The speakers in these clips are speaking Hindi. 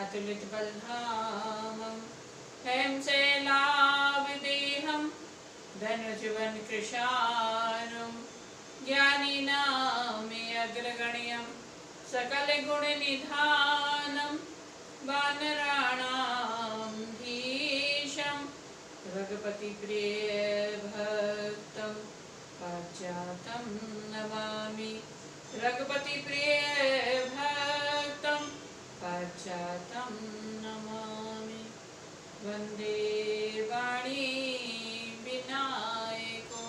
अतुलित बलधामं हेमशैलाविदेहं धनुजवन कृशानुं ज्ञानिनामे अग्रगण्यं सकलगुणनिधानं वानराणां धीशं रघुपतिप्रियभक्तं पारिजातं नमामि। रघुपतिप्रियभक्तं पारिजातं नमामि। वन्दे वाणी विनायको।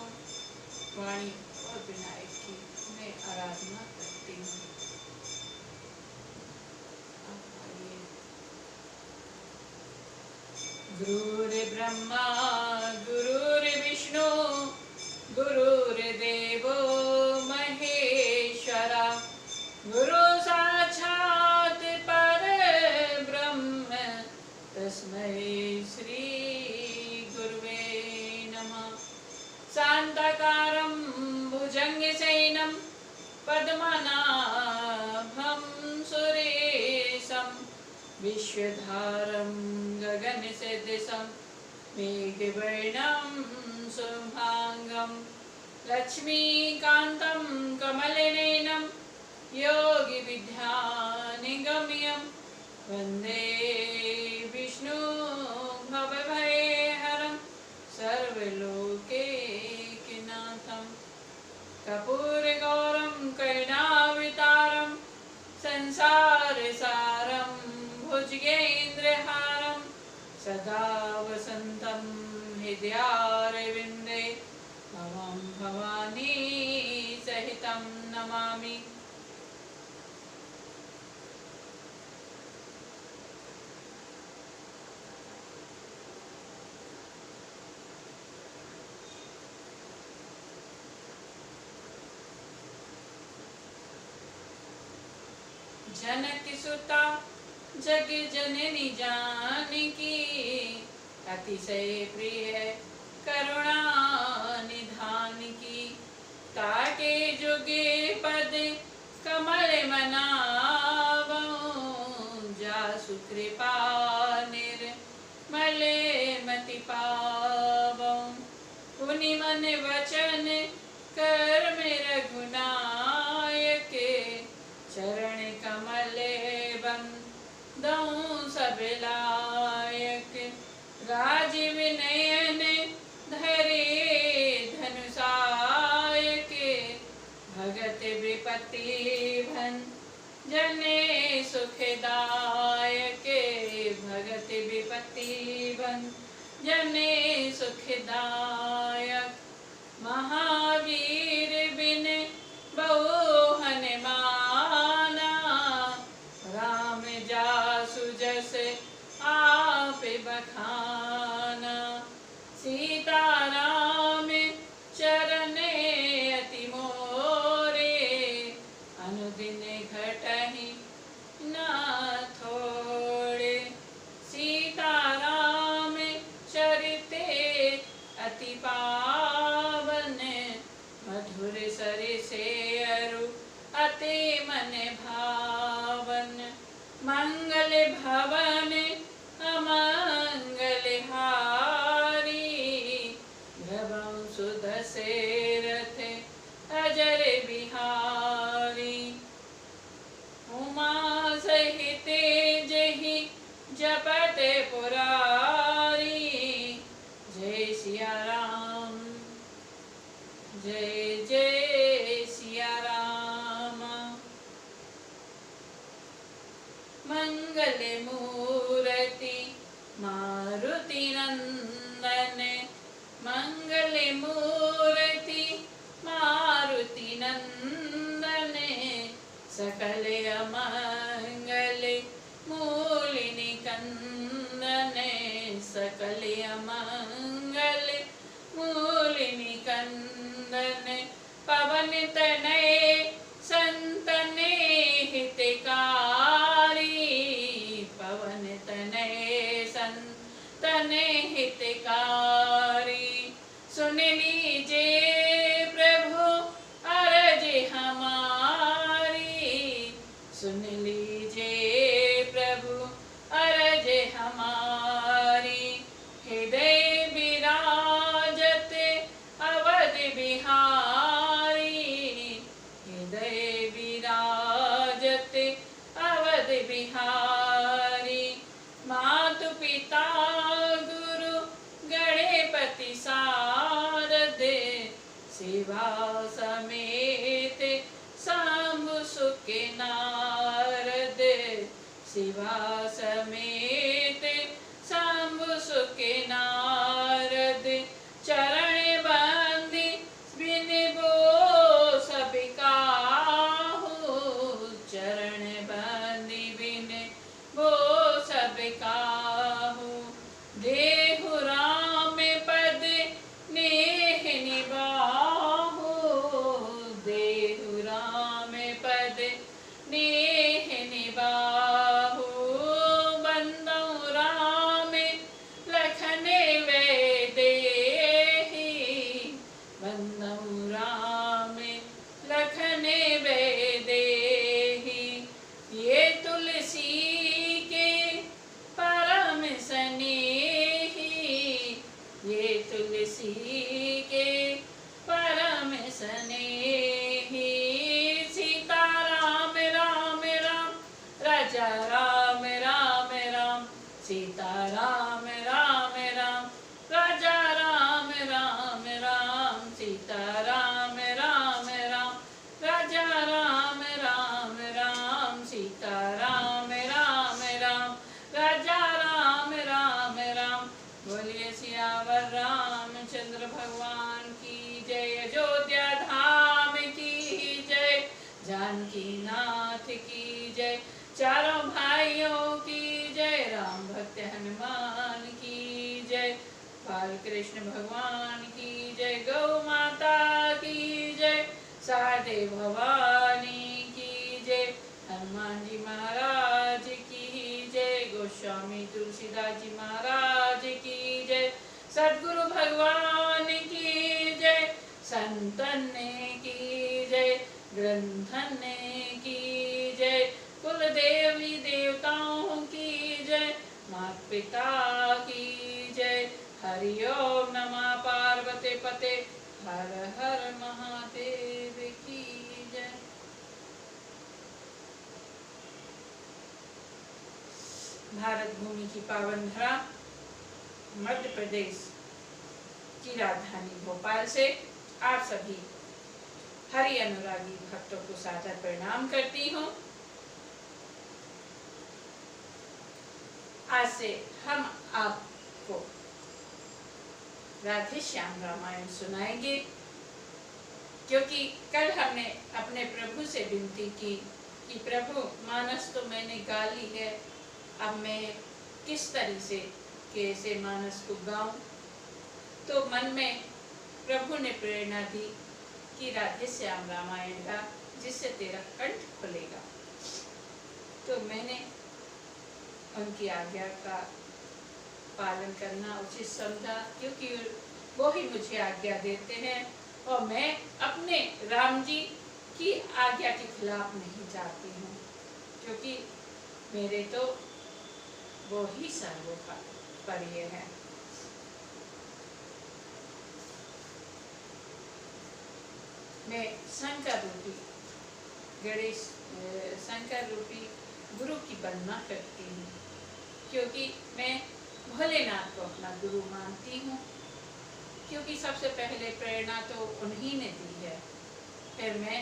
वाणी और विनायक की मैं आराधना करती हूँ। गुरुर्ब्रह्मा गुरुर्विष्णु गुरुर्देवो महेश्वरा गुरु साक्षात् परब्रह्म तस्मै श्री गुरुवे नमः। शान्ताकारं भुजङ्गशयनं पद्मनाभं सुरेशं विश्वधारं गगनसदृशं मेघवर्णं शुभांगं लक्ष्मीकान्तं कमलनयनं योगिविद्यानिगम्यं वन्दे विष्णु भवभयहरं सर्वलोकैकनाथं। कर्पूरगौरं करुणावतारं संसारसारं भुजगेन्द्रहारं सदा वसन्तं हृदयारविन्दे भवं भवानी सहितं नमामि। जनक सुता जग जननी जानकी अतिशय प्रिय करुणा निधान की। ताके जुगे पद कमल मनावं जासु कृपा निर्मल मति पावं। पुनि मन वचन कर्म रघुनायक चरण कमल बंदों सब लायक। राजीव नयन धरे धनुषायक भगत विपत्ति भंजने सुखदायक। भगत विपत्ति भंजने सुखदायक। महावीर बिन बहु हनुमाना राम जासु जस आप बखाना। सीता राम चरणे अति मोरे अनुदिन घटहि ना थोड़े। सीता राम चरिते अति पावन मधुर सरिसे अरु अति मन भावन। मंगल भवन अमंगल हारी भवं सुदशरथ अजर बिहारी। उमा सहित जहि जपत पुरारी जय सिया राम जय जय सिया राम। मंगल मूर्ति मारुति नंदन मंगल मूर्ति मारुति नंदन सकल अमंगल मूलिनि कंदन। सकल अमंगल मूलिनि कंदन पवन तनय संतन हितकारी। पवन तनय संतन हितकारी। सुन लीजे प्रभु अरज हमारी। सुन लीजे प्रभु विराजते अवध बिहारी। मातु पिता गुरु गणपति शारदे, सेवा समेत शंभु सुख नारद, सेवा समेत शंभु सुख नारद। चरण बंदी बिन बो सब काहू, चरण बंदी बिन बो सब काहू। देहु राम पद नेह निबाहु, देहु राम पद नेह निबाहु। बंदौ राम लखन वे देहि, बंदौ राम लखन वे देहि। ये तुलसी के परम स्नेही, ये तुलसी के परम स्नेही। सीता राम राम राम, राजा राम राम राम, सीता राम राम राम, राजा राम राम राम, सीता राम राम राम, राजा राम राम राम, सीता राम राम राम, राजा राम राम राम। बोलिए सियावर रामचंद्र भगवान की जय, अयोध्या धाम की जय, जानकी नाथ की जय, चारों भाइयों की जय, राम भक्त हनुमान की जय, बाल कृष्ण भगवान की जय, गौ माता की जय, शारदे भवानी की जय, हनुमान जी महाराज की जय, गोस्वामी तुलसीदास जी महाराज की जय, सद्गुरु भगवान की जय, संतन की जय, ग्रंथन की जय, कुल देवी देवताओं की जय, माता पिता की जय। हरि ओम नमः पार्वती पते, हर हर महादेव की जय। भारत भूमि की पावन धरा मध्य प्रदेश की राजधानी भोपाल से आप सभी हरि अनुरागी भक्तों को सादर प्रणाम करती हूँ। आज से हम आपको राधे श्याम रामायण सुनाएंगे, क्योंकि कल हमने अपने प्रभु से विनती की कि प्रभु मानस तो मैंने गा ली है, अब मैं किस तरह से कैसे मानस को गाऊं। तो मन में प्रभु ने प्रेरणा दी कि राधे श्याम रामायण गा, जिससे तेरा कंठ खुलेगा। तो मैंने उनकी आज्ञा का पालन करना उचित समझा, क्योंकि वो ही मुझे आज्ञा देते हैं और मैं अपने राम जी की आज्ञा के खिलाफ नहीं जाती हूँ, क्योंकि मेरे तो वो ही सर्वोपरि है। मैं शंकर रूपी गणेश, शंकर रूपी गुरु की वंदना करती हूँ, क्योंकि मैं भोलेनाथ को अपना गुरु मानती हूँ, क्योंकि सबसे पहले प्रेरणा तो उन्हीं ने दी है। फिर मैं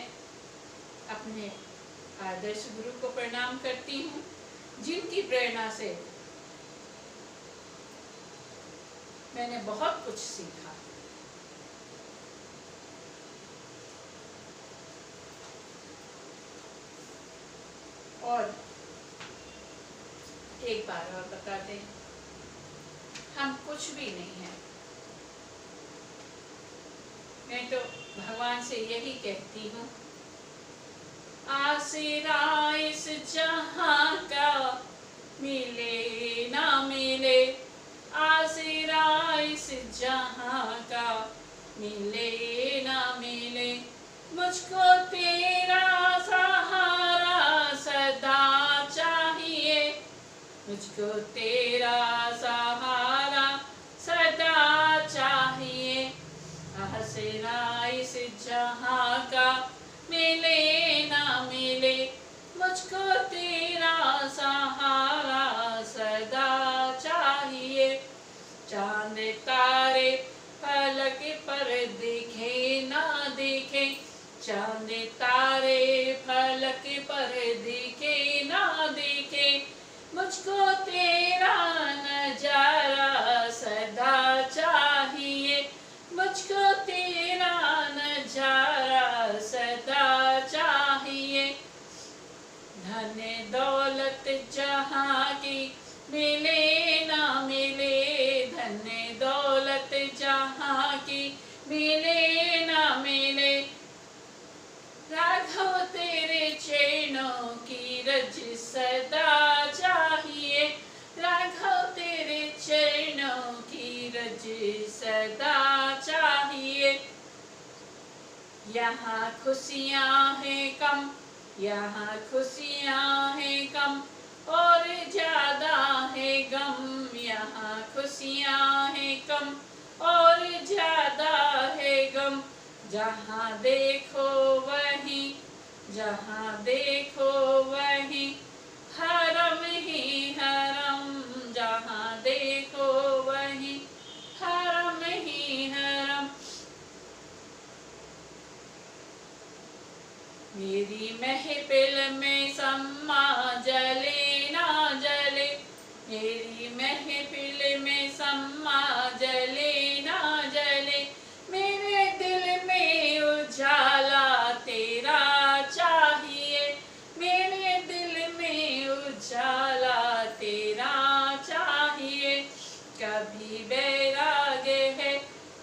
अपने आदर्श गुरु को प्रणाम करती हूँ, जिनकी प्रेरणा से मैंने बहुत कुछ सीखा। और एक बार और बता दें, हम कुछ भी नहीं हैं। मैं तो भगवान से यही कहती हूँ, आसरा इस जहां का मिले ना मिले, आसरा इस जहां का मिले ना मिले, मुझको तेरा सहारा सदा चाहिए, मुझको तेरा सहारा सदा चाहिए। आसरा इस जहां का मिले ना चांद तारे फलक पर दिखे ना दिखे, मुझको तेरा नजारा सदा चाहिए, मुझको तेरा नजारा सदा चाहिए। धन दौलत जहाँ की मिले ना मिले, धन दौलत जहाँ की मिले ना मिले, राघव तेरे चरणों की रज सदा चाहिए, राघव तेरे चरणों की रज सदा चाहिए। यहाँ खुशियाँ हैं कम, यहाँ खुशियाँ हैं कम और ज्यादा है गम, यहाँ खुशियाँ हैं कम और ज्यादा है गम। जहाँ देखो वहीं, जहाँ देखो वहीं हरम ही हरम, जहाँ देखो वहीं हरम ही हरम। मेरी महफिल में सम्मा जले ना जले, मेरी महफिल में सम्मा जले ना जले, मेरे दिल में उजाला तेरा चाहिए, मेरे दिल में उजाला तेरा चाहिए। कभी वैराग है,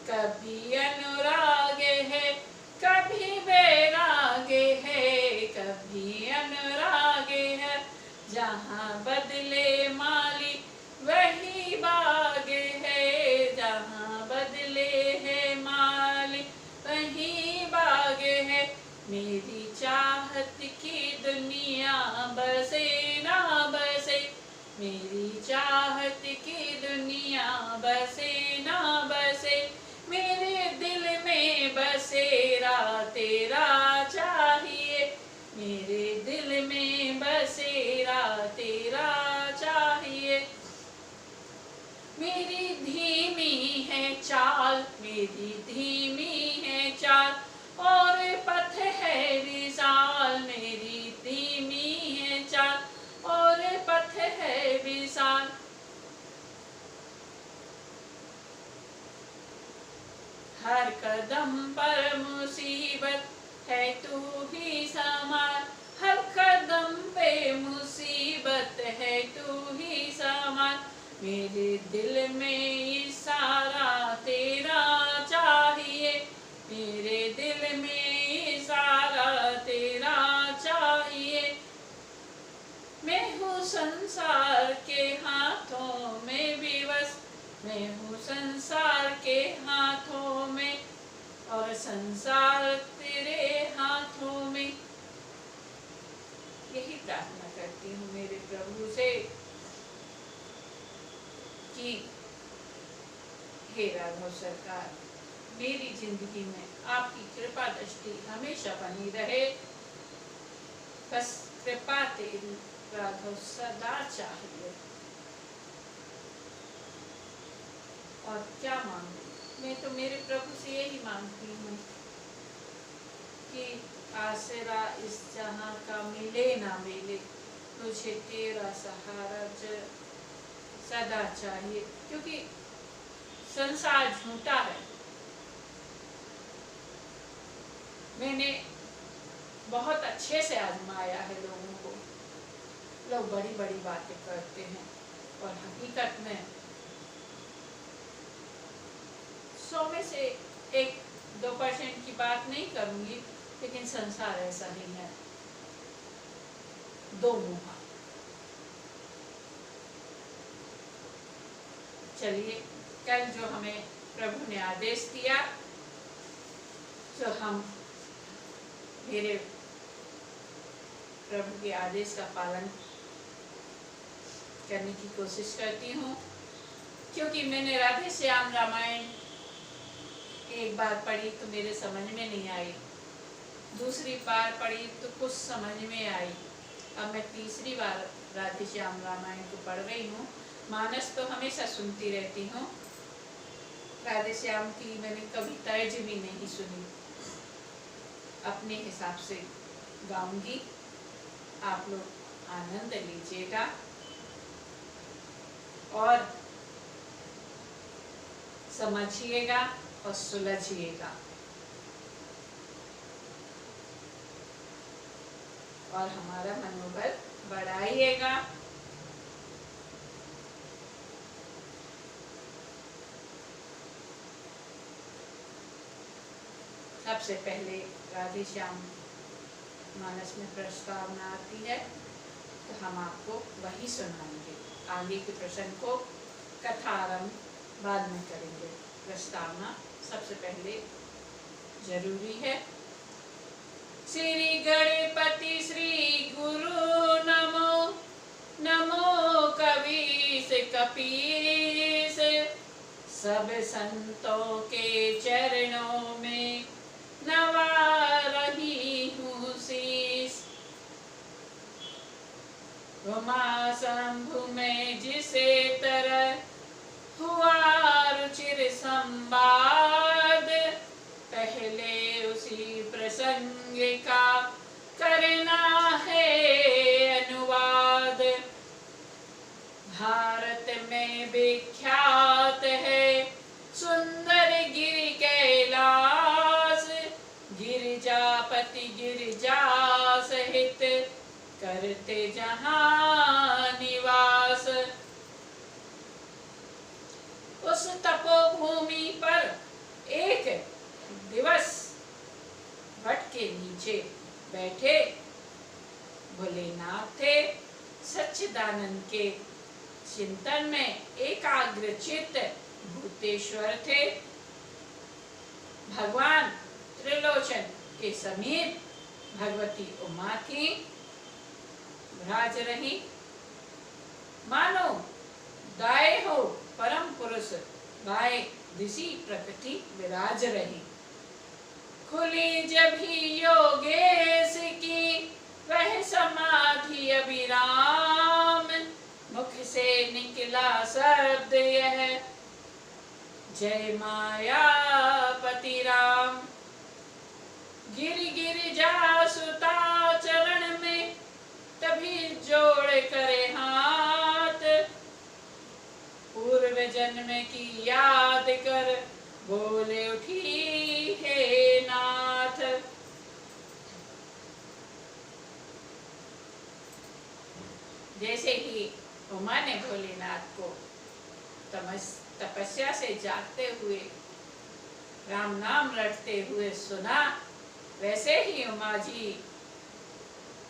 कभी अनुराग है, कभी वैराग है, कभी अनुराग है। जहाँ बदले माली वही बाग है, जहाँ बदले है माली वही बाग है। मेरी चाहत की दुनिया बसे ना बसे, मेरी चाहत की दुनिया बसे ना बसे, मेरे दिल में बसेरा तेरा चाहिए, मेरे दिल में बसेरा तेरा चाहिए। मेरी धीमी है चाल, मेरी धीमी है चाल और पथ है विशाल, मेरी धीमी है चाल और पथ है विशाल। हर कदम पर मुसीबत है तू ही संभाल, हर कदम पे मुसीबत है तू ही संभाल। मेरे दिल में इशारा तेरा चाहिए, मेरे दिल में इशारा तेरा चाहिए। मैं हूँ संसार के हाथों में विवश, मैं हूँ संसार के हाथों में और संसार तेरे हाथों में। यही प्रार्थना करती हूँ मेरे प्रभु से कि हे राघव सरकार, मेरी जिंदगी में आपकी कृपा दृष्टि हमेशा बनी रहे। बस कृपा तेरी राघव सदा चाहिए। और क्या मांगू, मैं तो मेरे प्रभु से यही मांगती हूँ कि आसरा इस जहां का मिले ना मिले, मुझे तेरा सहारा सदा चाहिए, क्योंकि संसार झूठा है। मैंने बहुत अच्छे से आजमाया है लोगों को, लोग बड़ी बड़ी बातें करते हैं और हकीकत में 100 में से 1-2% की बात नहीं करूंगी, लेकिन संसार ऐसा नहीं है, दो मुहा। चलिए, कल जो हमें प्रभु ने आदेश दिया, तो हम मेरे प्रभु के आदेश का पालन करने की कोशिश करती हूँ, क्योंकि मैंने राधे श्याम रामायण एक बार पढ़ी तो मेरे समझ में नहीं आई, दूसरी बार पढ़ी तो कुछ समझ में आई, अब मैं तीसरी बार राधे श्याम रामायण को पढ़ रही हूँ। मानस तो हमेशा सुनती रहती हूँ, राधे श्याम की मैंने कभी तर्ज भी नहीं सुनी। अपने हिसाब से गाऊंगी, आप लोग आनंद लीजिएगा और समझिएगा और सुलझिएगा और हमारा मनोबल बढ़ाइएगा। सबसे पहले राधे श्याम मानस में प्रस्तावना आती है, तो हम आपको वही सुनाएंगे। आगे के प्रसंग को कथा आरंभ बाद में करेंगे। प्रस्तावना सबसे पहले जरूरी है। श्री गणपति श्री गुरु नमो, नमो कबीर कपीस, सब संतों के चरणों में नवा रही हूँ शीस। उमा शंभु में जिसे तरह हुआ रुचिर संवाद, पहले उसी प्रसंग का करना है अनुवाद। भारत में विख्यात है सुंदर गिरि कैलाश, गिरिजापति गिरिजा सहित करते जहाँ निवास। उस तपोभूमि पर एक दिवस वट के नीचे बैठे भोलेनाथ थे। सच्चिदानंद के चिंतन में एकाग्रचित्त भूतेश्वर थे। भगवान त्रिलोचन के समीप भगवती उमा थी, विराज रही। मानो दाए हो परम पुरुष बाएं दिशि प्रकृति विराज रही। खुली जब ही योगेश की वह समाधि अभिराम, मुख से निकला शब्द यह जय मायापति राम। गिर गिर जा सुता चरण में तभी जोड़ करे हाथ, पूर्व जन्म की याद कर बोले उठी हे नाथ। जैसे ही उमा ने भोलेनाथ को तपस्या से जागते हुए राम नाम रटते हुए सुना, वैसे ही उमा जी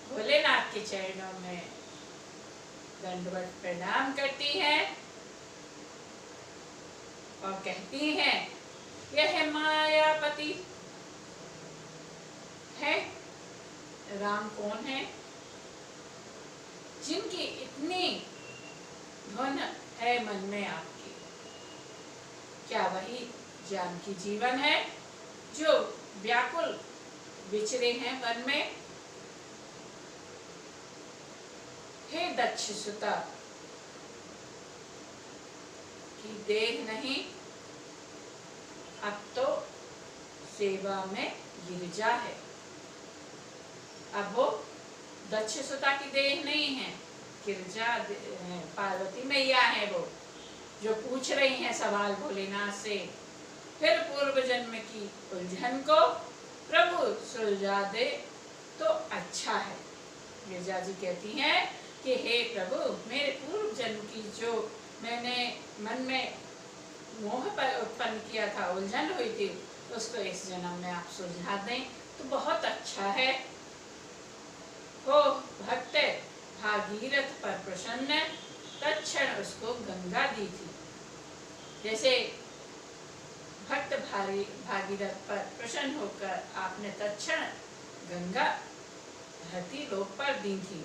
भोलेनाथ के चरणों में दंडवत प्रणाम करती हैं और कहती हैं, यह मायापति है। राम कौन है? जिनकी इतनी धुन है मन में आपकी, क्या वही जानकी जीवन है जो व्याकुल विचरे हैं वन में? हे दक्ष सुता की देह नहीं, अब तो सेवा में गिरिजा है। अब वो दक्ष सुता की देह नहीं है, गिरिजा पार्वती मैया है वो, जो पूछ रही हैं सवाल भोलेनाथ से। फिर पूर्व जन्म की उलझन को प्रभु सुलझा दे तो अच्छा है। गिरिजा जी कहती हैं कि हे प्रभु, मेरे पूर्व जन्म की जो मैंने मन में मोह पर उत्पन्न किया था, उलझन हुई थी, उसको इस जन्म में आप सुलझा दें तो बहुत अच्छा है। हो भक्त भागीरथ पर प्रसन्न, तत्क्षण उसको गंगा दी थी। जैसे भक्त भागीरथ पर प्रसन्न होकर आपने तत्क्षण गंगा धरती लोक पर दी थी।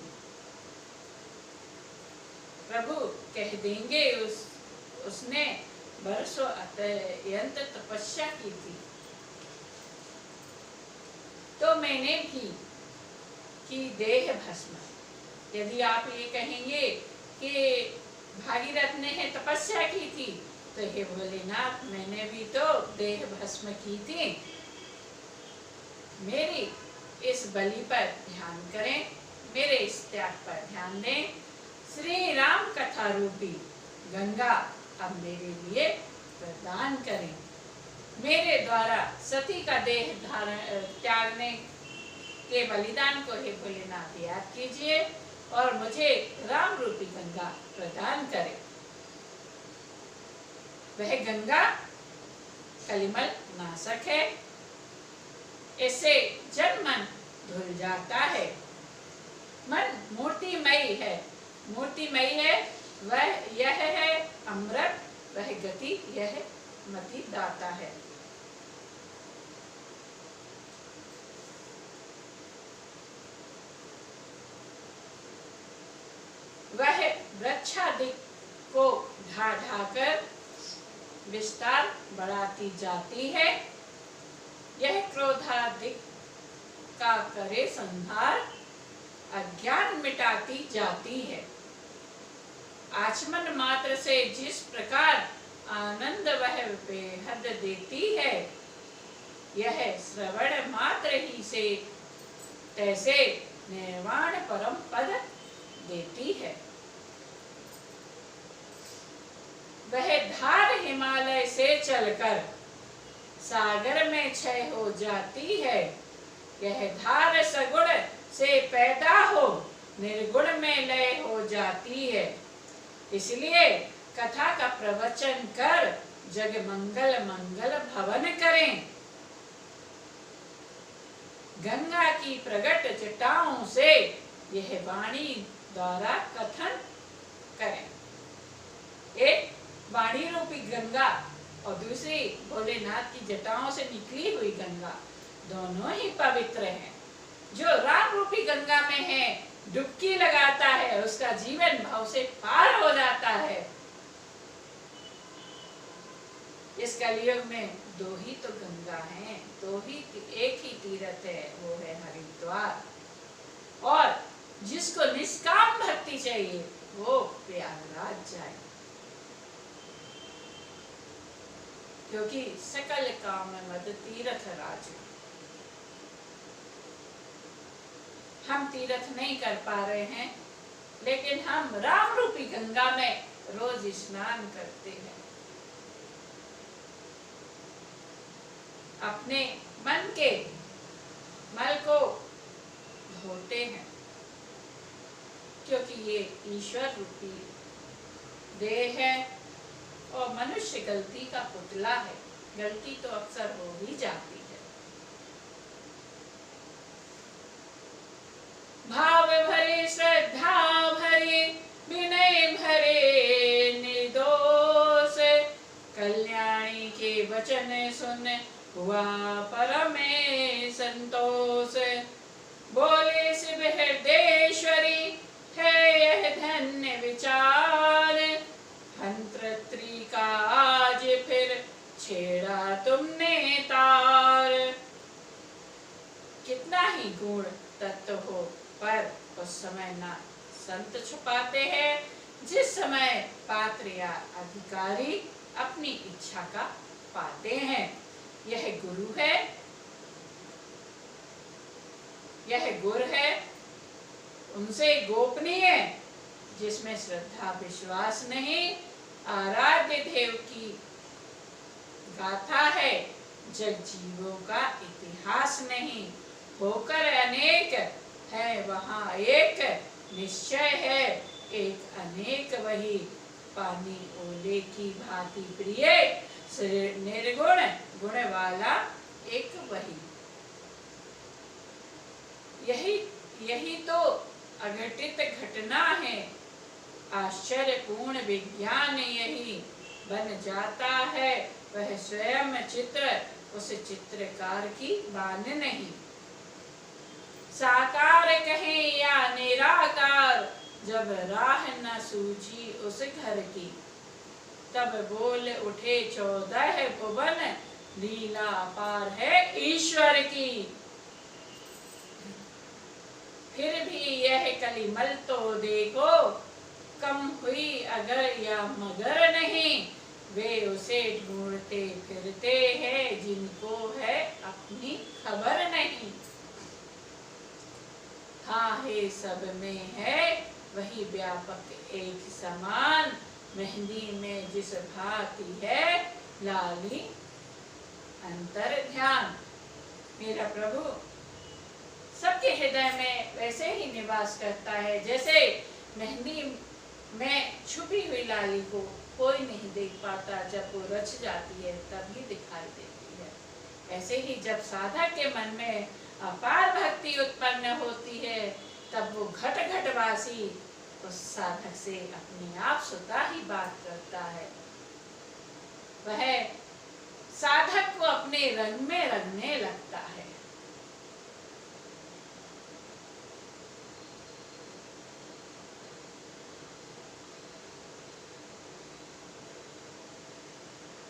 प्रभु कह देंगे उसने बरसों अत्यंत तपस्या की थी, तो मैंने भी की देह भस्म। यदि आप ये कहेंगे कि भागीरथ ने तपस्या की थी, तो हे भोलेनाथ, मैंने भी तो देह भस्म की थी। मेरी इस बलि पर ध्यान करें, मेरे इस त्याग पर ध्यान दें। श्री राम कथा रूपी गंगा अब मेरे लिए प्रदान करें। मेरे द्वारा सती का देह धारण त्यागने के बलिदान को हे भोलेनाथ याद कीजिए और मुझे राम रूपी गंगा प्रदान करें। वह गंगा कलिमल नाशक है, इससे जन मन धुल जाता है। मन मूर्तिमयी है, मूर्तिमयी है, वह यह है अमृत, वह गति यह मति दाता है। वह वृक्षादिक को ढा ढाकर विस्तार बढ़ाती जाती है। यह क्रोधादिक का करे संहार, अज्ञान मिटाती जाती है। आचमन मात्र से जिस प्रकार आनंद वह बेहद देती है, यह श्रवण मात्र ही से तैसे निर्वाण परम पद देती है। वह धार हिमालय से चलकर सागर में क्षय हो जाती है। यह धार सगुण से पैदा हो निर्गुण में लय हो जाती है। इसलिए कथा का प्रवचन कर जग मंगल मंगल भवन करें। गंगा की प्रगट जटाओं से यह वाणी द्वारा कथन करें। एक वाणी रूपी गंगा और दूसरी भोलेनाथ की जटाओं से निकली हुई गंगा, दोनों ही पवित्र हैं। जो राम रूपी गंगा में है, डुबकी लगाता है, उसका जीवन भाव से पार हो जाता है। इस कलयुग में दो ही तो गंगा हैं, एक ही तीर्थ है, वो है हरिद्वार। और जिसको निष्काम भक्ति चाहिए वो प्रयागराज जाए, क्योंकि सकल काम मद तीर्थ राज। हम तीर्थ नहीं कर पा रहे हैं, लेकिन हम राम रूपी गंगा में रोज स्नान करते हैं। अपने मन के मल को धोते हैं, क्योंकि ये ईश्वर रूपी देह है और मनुष्य गलती का पुतला है। गलती तो अक्सर हो ही जाती है। भाव भरे श्रद्धा भरे विनय भरे निर्दोष, कल्याणी के वचन सुन हुआ परमे संतोष। बोले शिव हृदयेश्वरी है यह धन्य विचार, हंत्रत्री का आज फिर छेड़ा तुमने तार। कितना ही गुण तत्व हो, पर उस समय ना संत छुपाते हैं जिस समय पात्र या अधिकारी अपनी इच्छा का पाते हैं। यह गुरु है, यह गुर है, उनसे गोपनीय जिसमें श्रद्धा विश्वास नहीं, आराध्य देव की गाथा है, जग जीवों का इतिहास नहीं। होकर अनेक है वहाँ एक, निश्चय है एक अनेक वही। पानी ओले की भांति प्रिय, निर्गुण गुण वाला एक वही। यही तो अघटित घटना है, आश्चर्यपूर्ण विज्ञान यही बन जाता है। वह स्वयं चित्र उस चित्रकार की बान नहीं। साकार कहें या निराकार, जब राह न सूझी उस घर की, तब बोल उठे 14 भुवन, लीला अपार है ईश्वर की। फिर भी यह कलिमल तो देखो, कम हुई अगर या मगर नहीं। वे उसे ढूंढते फिरते हैं जिनको है अपनी खबर नहीं। हाँ है सब में है वही व्यापक एक समान, मेहंदी में जिस भांति है लाली अंतर ध्यान। मेरा प्रभु सबके हृदय में वैसे ही निवास करता है जैसे मेहंदी में छुपी हुई लाली को कोई नहीं देख पाता, जब वो रच जाती है तभी दिखाई देती है। ऐसे ही जब साधक के मन में अपार भक्ति उत्पन्न होती है तब वो घट घटवासी उस साधक से अपने आप स्वतः ही बात करता है। वह साधक को अपने रंग में रंगने लगता है।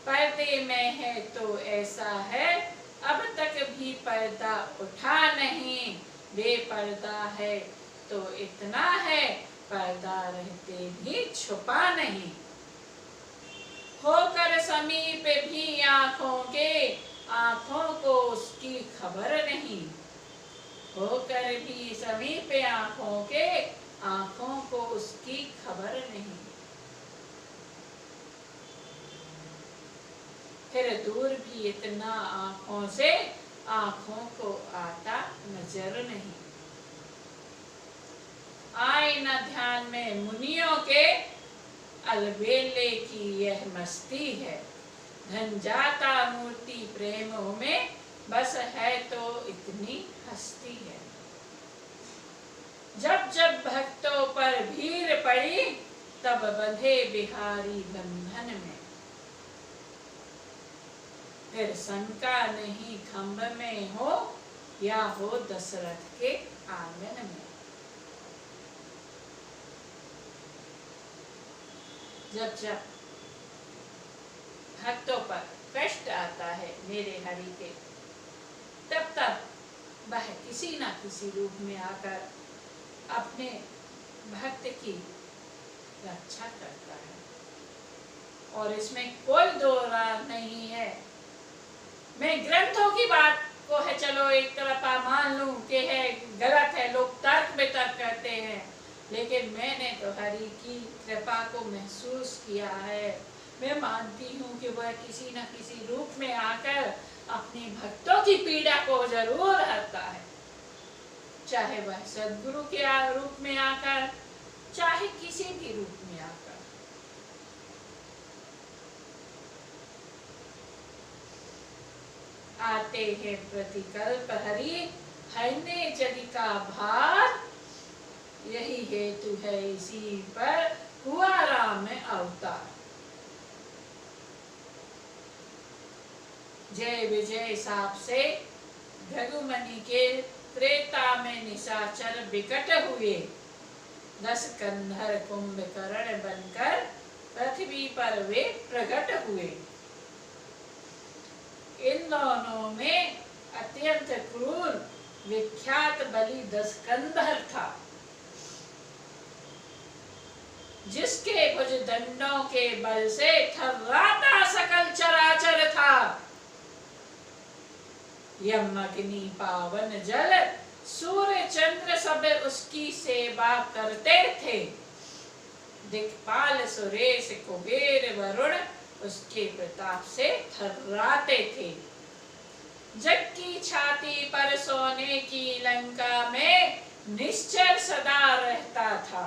पर्दे में है तो ऐसा है, अब तक भी पर्दा उठा नहीं, बेपर्दा है तो इतना है, पर्दा रहते भी छुपा नहीं। होकर समीप भी आँखों के, आँखों को उसकी खबर नहीं। होकर भी समीप आँखों के, आँखों को उसकी खबर नहीं। फिर दूर भी इतना आँखों से, आँखों को आता नजर नहीं। आए न ध्यान में मुनियों के, अलबेले की यह मस्ती है। धन जाता मूर्ति प्रेमों में, बस है तो इतनी हस्ती है। जब जब भक्तों पर भीड़ पड़ी, तब बंधे बिहारी बंधन में। फिर शंका नहीं खम्भ में हो, या हो दशरथ के आंगन में। जब जब भक्तों पर कष्ट आता है मेरे हरि के, तब तब वह किसी न किसी रूप में आकर अपने भक्त की रक्षा करता है। और इसमें कोई दो राय नहीं है। मैं ग्रंथों की बात को है चलो एक तरफ मान लूं कि है गलत है, लोग तर्क वितर्क करते हैं, लेकिन मैंने तो हरि की कृपा को महसूस किया है। मैं मानती हूँ कि वह किसी न किसी रूप में आकर अपने भक्तों की पीड़ा को जरूर हरता है, चाहे वह सद्गुरु के रूप में आकर, चाहे किसी भी रूप में आकर। आते हैं प्रतिकल्प हरि, हरने जग का भार, यही हेतु है इसी पर हुआ राम अवतार। जय विजय साप से भृगुमणि के त्रेता में निशाचर विकट हुए, 10 कंधर कुंभकर्ण बनकर पृथ्वी पर वे प्रकट हुए। इन दोनों में अत्यंत क्रूर विख्यात बलि 10 कंधर था, जिसके भुजदंडों के बल से थर्राता सकल चराचर था। यम अग्नि पावन जल सूर्य चंद्र सब उसकी सेवा करते थे। दिक्पाल सुरेश कुबेर वरुण उसके प्रताप से थर्राते थे। जग की छाती पर सोने की लंका में निश्चर सदा रहता था।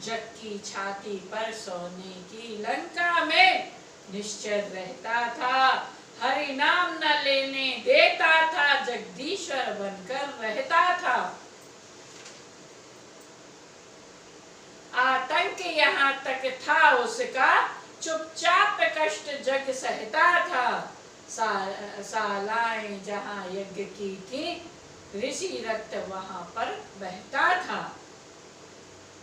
जग की छाती पर सोने की लंका में निश्चर रहता था। हरि नाम न लेने देता था, जगदीश्वर बनकर रहता था। आतंक यहाँ तक था उसका, चुपचाप कष्ट जग सहता था। सालाएं जहाँ यज्ञ की थी, ऋषि रक्त वहां पर बहता था।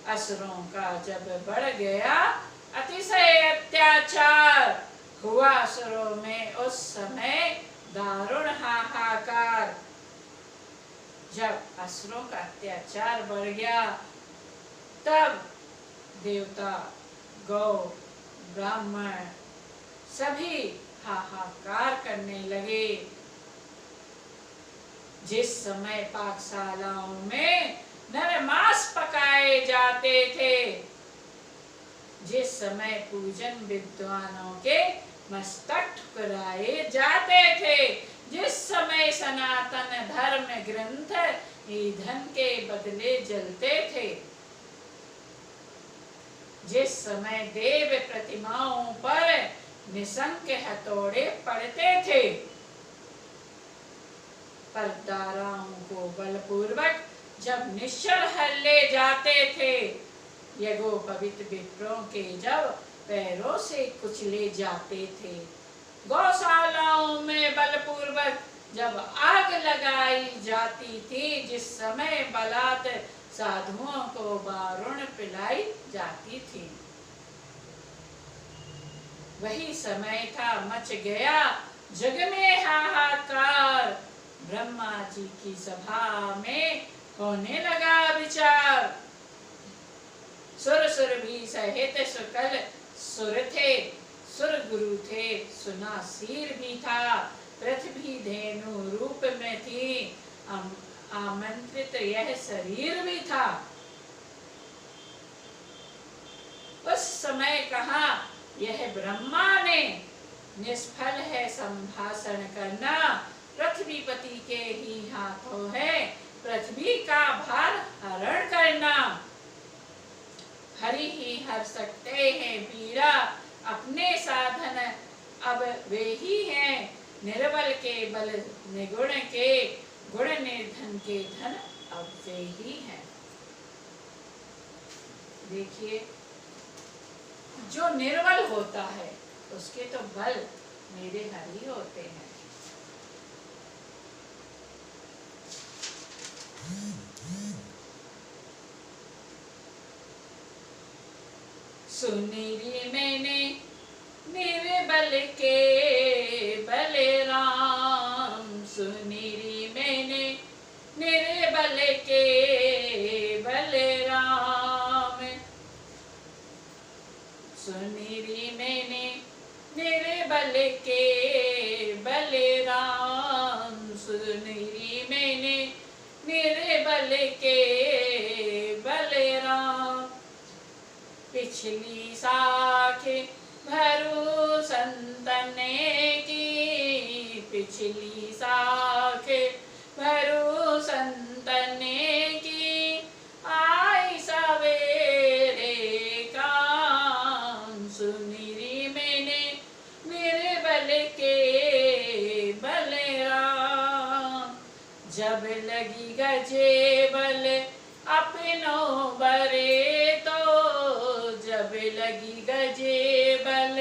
असुरों का जब बढ़ गया अतिशय अत्याचार, हुआ असुरों में उस समय दारुण हाहाकार। जब असुरों का अत्याचार बढ़ गया, तब देवता, गौ, ब्राह्मण सभी हाहाकार करने लगे। जिस समय पाकशालाओं में नरमांस पकाए जाते थे, जिस समय पूजन विद्वानों के मस्तक ठुकराए जाते थे, जिस समय सनातन धर्म ग्रंथ ईंधन के बदले जलते थे, जिस समय देव प्रतिमाओं पर निशंक हथौड़े पड़ते थे, परदाराओं को बलपूर्वक जब निश्चल हल्ले जाते थे, यज्ञोपवीत विप्रों के जब पैरों से कुचले जाते थे, गौशालाओं में बलपूर्वक जब आग लगाई जाती थी, जिस समय बलात् साधुओं को वारुण पिलाई जाती थी, वही समय था मच गया जग में हाहाकार। ब्रह्मा जी की सभा में होने लगा विचार। सुर सुर भी सहित सुकल सुर थे, सुर गुरु थे, सुनासीर भी था, पृथ्वी धेनु रूप में थी, आमंत्रित यह शरीर भी था। उस समय कहा यह ब्रह्मा ने, निष्फल है संभाषण करना, पृथ्वीपति के ही हाथों है पृथ्वी का भार हरण करना। हरि ही हर सकते हैं पीड़ा, अपने साधन अब वे ही हैं, निर्बल के बल निगुण के, गुण निर्धन के धन अब वे ही हैं। देखिए, जो निर्बल होता है उसके तो बल मेरे हरि होते हैं। सुनीरी मैंने निर्बल के बलराम, सुनीरी मैंने निर्बल के बलराम, सुनीरी मैंने निर्बल के बलराम, सुनीरी मैंने निर्बल के बलराम। पिछली साख भरू संतने की, पिछली साख भरू संतने की, आई सवेरे काम, सुनीरी मैंने निर्बल के बलराम। जब लगी गजे बल अपनों बरे तो, जब लगी गजे बल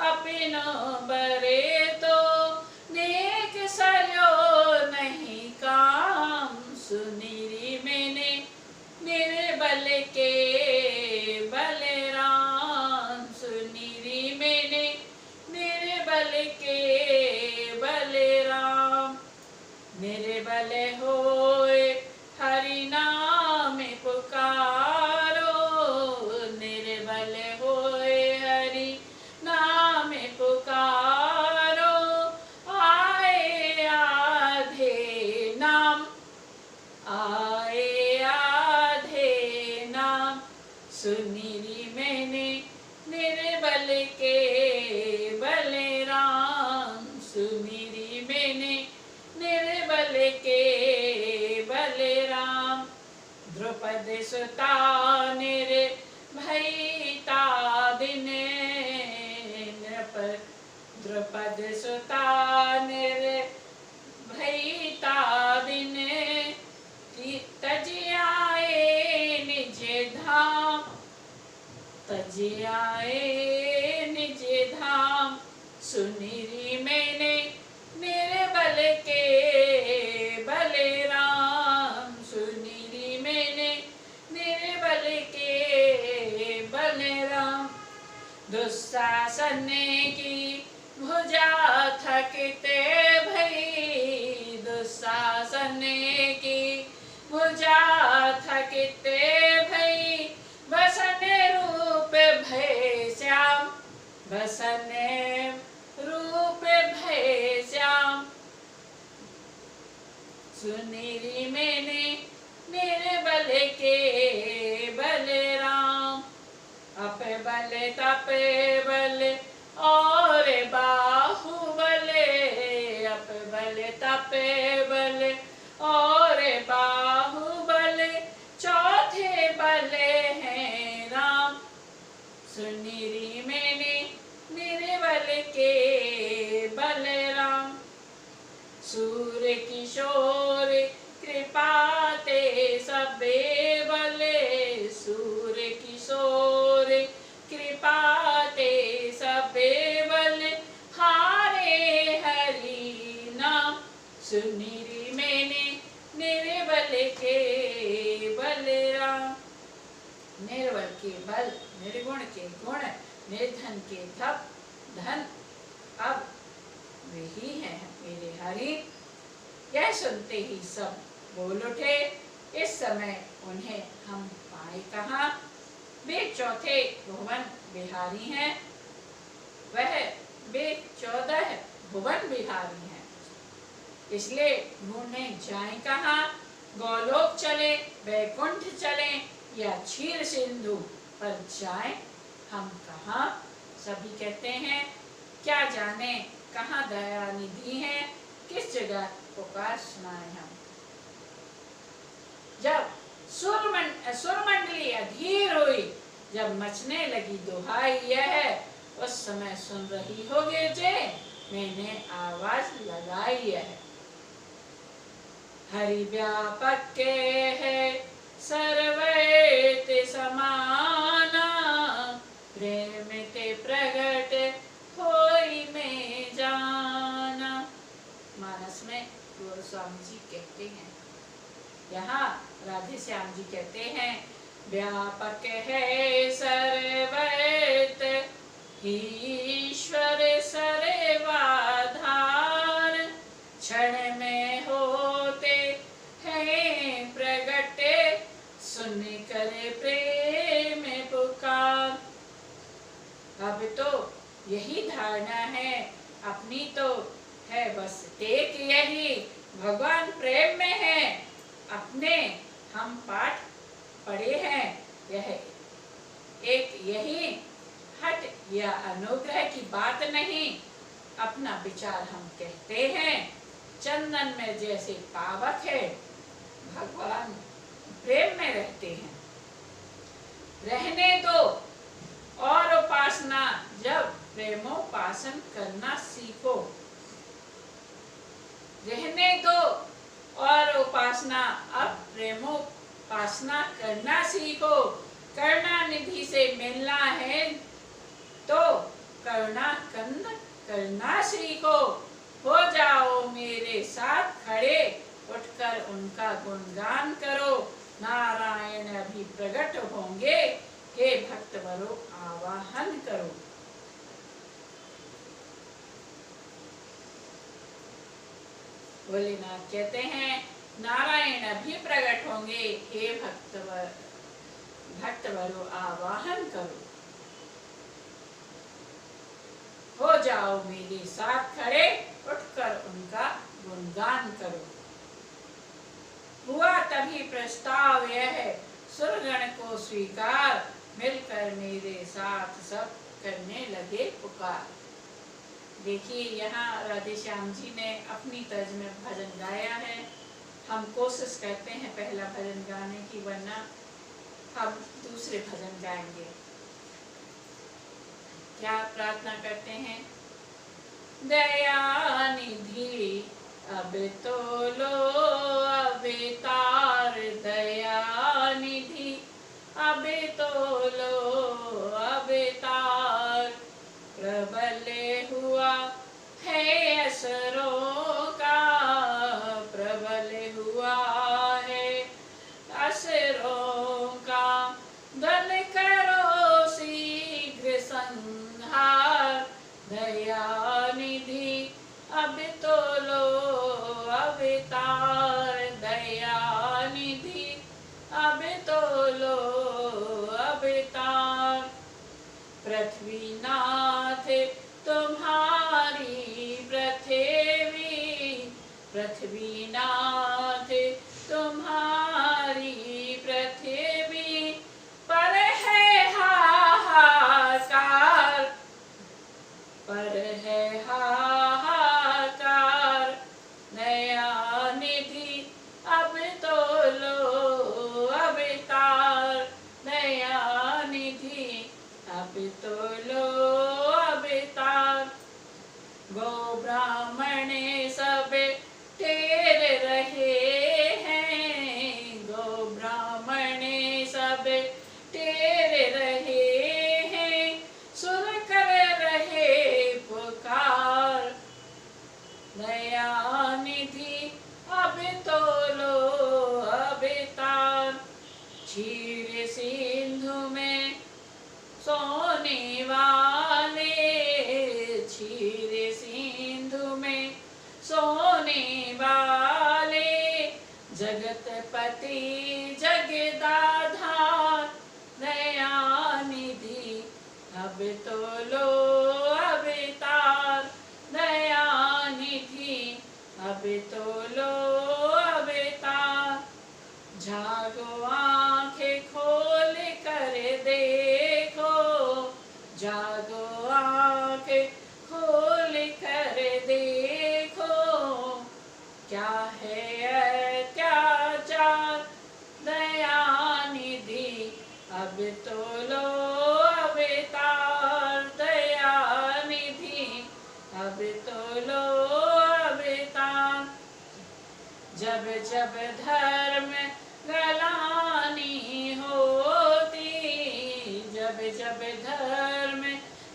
अपनों बरे तो, नेक सयो नहीं काम, सुनीरी मैंने निर्बल के बलराम, सुनीरी मैंने निर्बल के बलराम। निर्बल होए हरि नाम पुकारो, निर्बल होए हरि नाम पुकारो, आए आधे नाम, आए आधे नाम, सुनीरी मैंने निर्बल के बलराम, सुनीरी मैंने निर्बल के बलराम। द्रुपद सुता निर्भयिता दिने, द्रुपद सुता निर्भयिता दिने, तज आए निज धाम, तज आए निज धाम, सुनीरी मैंने निर्बल के बलराम, सुनीरी मैंने निर्बल के बलराम। दुशासन की भुजा थकते भई, दुशासन की भुजा थकते भई, बसन रूप भय श्याम, बसन रूप भय श्याम, सुनीरी मैंने निर्बल के बलराम। अप बल तप बल और बाहुबल, अप बल तप बल और बाहुबल, चौथे बल हैं राम। सुनीरी मैंने निर्बल के बलराम। सूर्य किशोर कृपा ते सबे बले, सूर्य किशोर कृपा ते सबे बल, हारे हरि नाम। सुनीरी मैंने निर्बल के बलराम। निर्बल के बल, निर्गुण के गुण, निर्धन के धन, अब वही है मेरे हरि। यह सुनते ही सब बोल उठे, इस समय उन्हें हम पाए कहाँ। वे चौथे भुवन बिहारी हैं, वे 14 भुवन बिहारी हैं, इसलिए ढूंढने जाएं कहाँ। गोलोक चले, वैकुंठ चले, या क्षीर सिंधु पर जाएं हम कहाँ। सभी कहते हैं क्या जाने कहाँ दया निधि है, किस जगह पुकार सुनाए हम। जब सुरमंडली अधीर हुई, जब मचने लगी दुहाई यह, उस समय सुन रही होगे जे मैंने आवाज लगाई है। हरि व्यापक के है सर्वैत समाना, प्रेम ते प्रगट होई में जाना। मानस में गोस्वामी जी कहते हैं, यहाँ राधे श्याम जी कहते हैं व्यापक है सर्वैत ईश्वर सर्वाधार, क्षण में होते हैं प्रगट, सुन कर प्रेम पुकार। अब तो यही धारणा है अपनी, तो है बस एक यही, भगवान प्रेम में है अपने, हम पाठ पढ़े हैं। यह एक यही हट या अनुग्रह की बात नहीं, अपना विचार हम कहते हैं। चंदन में जैसे पावक है, भगवान प्रेम में रहते हैं। रहने दो और उपासना, जब प्रेमोपासन करना सीखो। रहने दो और उपासना, अब प्रेमोपासना करना सीखो। करुणा निधि से मिलना है तो करुणा कंद करना सीखो। हो जाओ मेरे साथ खड़े, उठकर उनका गुणगान करो। नारायण अभी प्रकट होंगे, हे भक्त वरो आवाहन करो। भोलेनाथ कहते हैं नारायण अभी प्रकट होंगे, हे भक्त वरो आवाहन करो। हो जाओ मेरे साथ खड़े, उठकर उनका गुणगान करो। हुआ तभी प्रस्ताव यह, सुरगण को स्वीकार, मिलकर मेरे साथ सब करने लगे पुकार। देखिए यहाँ राधे श्याम जी ने अपनी तर्ज में भजन गाया है। हम कोशिश करते हैं पहला भजन गाने की, वरना हम दूसरे भजन गाएंगे। क्या प्रार्थना करते हैं? दया निधि अब तो लो अवतार, दया निधि अब तो लो अवतार। प्रबल हुआ है असुरों का, प्रबल हुआ है असुरों का। दल करो शीघ्र संहार, दया निधि अब तो लो अवतार। दया निधि अब तो लो अवतार। पृथ्वीनाथ तुम्हारी पृथ्वी, पृथ्वीनाथ सब तेरे रहे हैं, सुन कर रहे पुकार। दया निधि अब तो लो अवतार, क्षीर सिंधु में सोने वाले, क्षीर सिंधु में सोने वाले, जगतपति जगदाधार। दया निधि अब तो लो अवतार, दया निधि अब तो लो अवतार। जागो आंखें खोल कर देखो, जागो आंखें खोल कर देखो, क्या है अत्याचार। दया निधि अब तो लो अवतार, दया निधि अब तो लो अवतार। जब जब धर्म गलानी होती, जब जब धर्म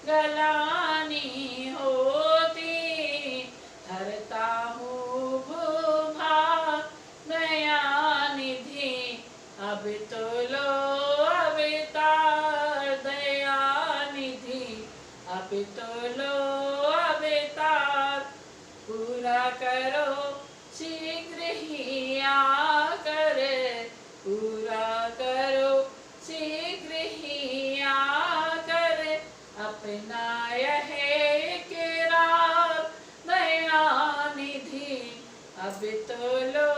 गलानी होती, हरता हूँ भूभार। दया निधि अब तो लो अवतार, दया निधि अब तो लो अवतार। पूरा करो शीघ्र ही आकर, पूरा करो शीघ्र ही आकर, अपना यह इकरार। दया निधि अब तो लो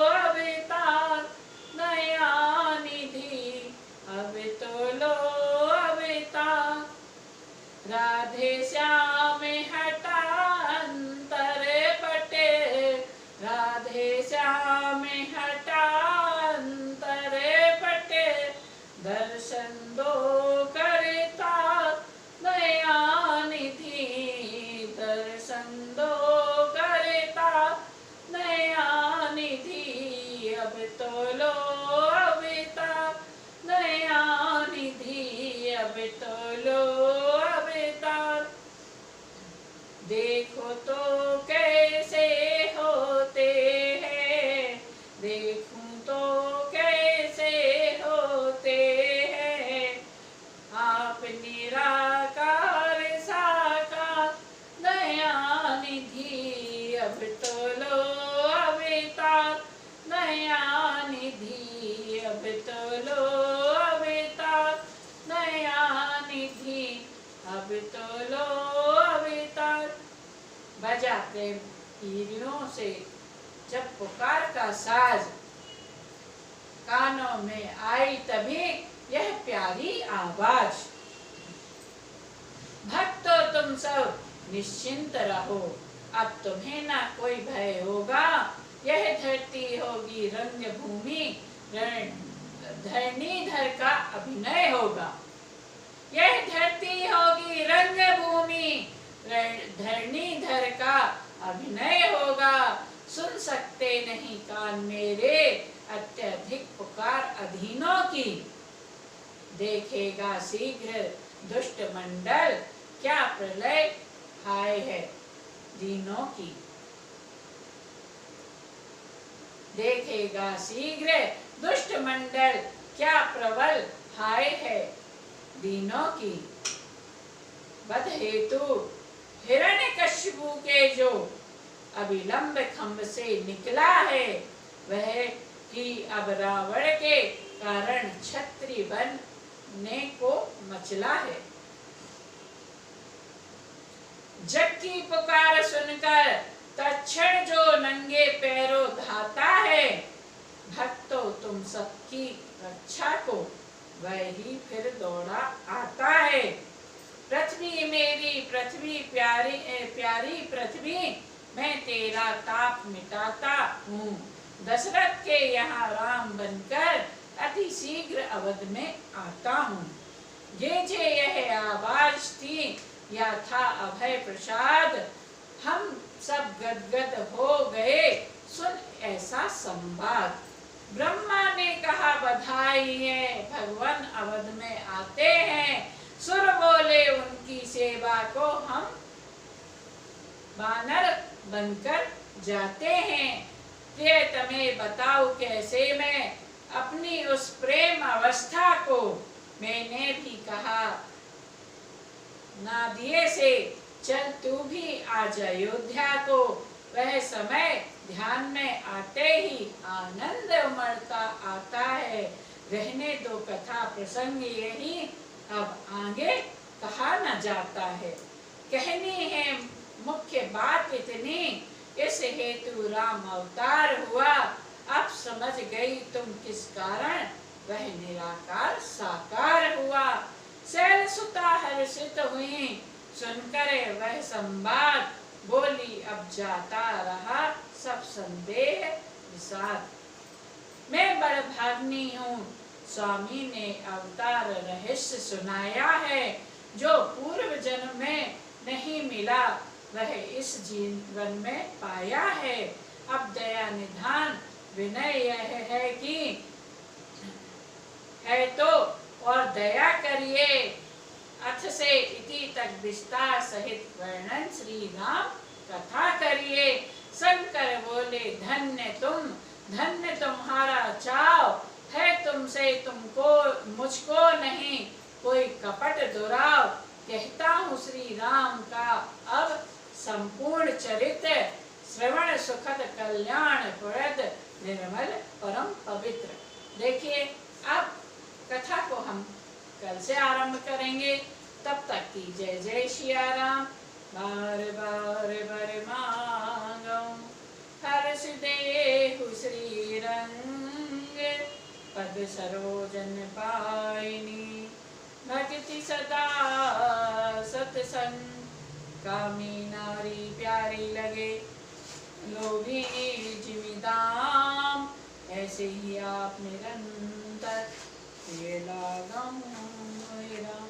अवतार, दया निधि अब तो लो अवतार। राधे श्याम हटा अंतर पटे, राधे श्याम हटा अंतर पटे, दर्शन दो करता। दया निधि दर्शन दो करता, दया निधि अब तो लो अवतार, दया निधि अब तो लो अवतार। देखो तो कैसे होते हैं, देखूं तो कैसे होते हैं, आप निराकार साकार। दया निधि अब तो लो अवतार, दया निधि अब तो लो अवतार, दया निधि अब तो लो अवतार। बजाते पीरियों से जब पुकार का साज कानों में आई, तभी यह प्यारी आवाज। भक्तों तुम सब निश्चिंत रहो, अब तुम्हें ना कोई भय होगा। यह धरती होगी रंग भूमि, धरणीधर का अभिनय होगा। यह धरती होगी रंग भूमि, धरणीधर का अभिनय होगा। सुन सकते नहीं कान मेरे, अत्यधिक पुकार अधीनों की। देखेगा शीघ्र दुष्ट मंडल, क्या प्रलय हाय है दीनों की। देखेगा शीघ्र दुष्ट मंडल, क्या प्रबल हाय है दीनों की। बद हेतु हिरण्यकशिपु के जो अभिलंब खंभ से निकला है, वह ही अब रावण के कारण छत्री बनने को मचला है। जग की पुकार सुनकर तत्क्षण जो नंगे पैरों धाता है, भक्तों तुम सबकी रक्षा को वह ही फिर दौड़ा आता है। पृथ्वी मेरी पृथ्वी प्यारी प्यारी पृथ्वी, मैं तेरा ताप मिटाता हूँ। दशरथ के यहाँ राम बनकर अति शीघ्र अवध में आता हूँ। ये जे यह आवाज थी या था अभय प्रसाद, हम सब गदगद हो गए सुन ऐसा संवाद। ब्रह्मा ने कहा बधाई है, भगवान अवध में आते हैं। सुर बोले उनकी सेवा को हम वानर बनकर जाते हैं। प्रियतमे बताओ कैसे मैं अपनी उस प्रेम अवस्था को, मैंने भी कहा नादिए से चल तू भी आज अयोध्या को। वह समय ध्यान में आते ही आनंद उमड़ता आता है। रहने दो कथा प्रसंग यही, अब आगे कहा न जाता है। कहनी है मुख्य बात इतनी, इस हेतु राम अवतार हुआ। अब समझ गई तुम किस कारण वह निराकार साकार हुआ। शैलसुता हर्षित हुई सुनकर वह संवाद, बोली अब जाता रहा सब संदेह विषाद। मैं बड़भाग्नी हूँ, स्वामी ने अवतार रहस्य सुनाया है। जो पूर्व जन्म में नहीं मिला वह इस जीवन में पाया है। अब दया निधान विनय यह है कि है तो और दया करिए। अथ से इति तक विस्तार सहित वर्णन श्री राम कथा करिए। शंकर बोले धन्य तुम्हारा चाव है, तुमसे तुमको मुझको नहीं कोई कपट दुराव। कहता हूँ श्री राम का अब संपूर्ण चरित्र, श्रवण सुखद कल्याण प्रद निर्मल परम पवित्र। देखिए अब कथा को हम कल से आरंभ करेंगे। तब तक की जय जय सिया राम। बार बार बर मांगो हर्ष देहु श्री रंग, पद सरोजन पाइनी भक्ति सदा सतसंग। कामी नारी प्यारी लगे लोभी जिमिदाम, ऐसे ही आप निरंतर ये लागम राम।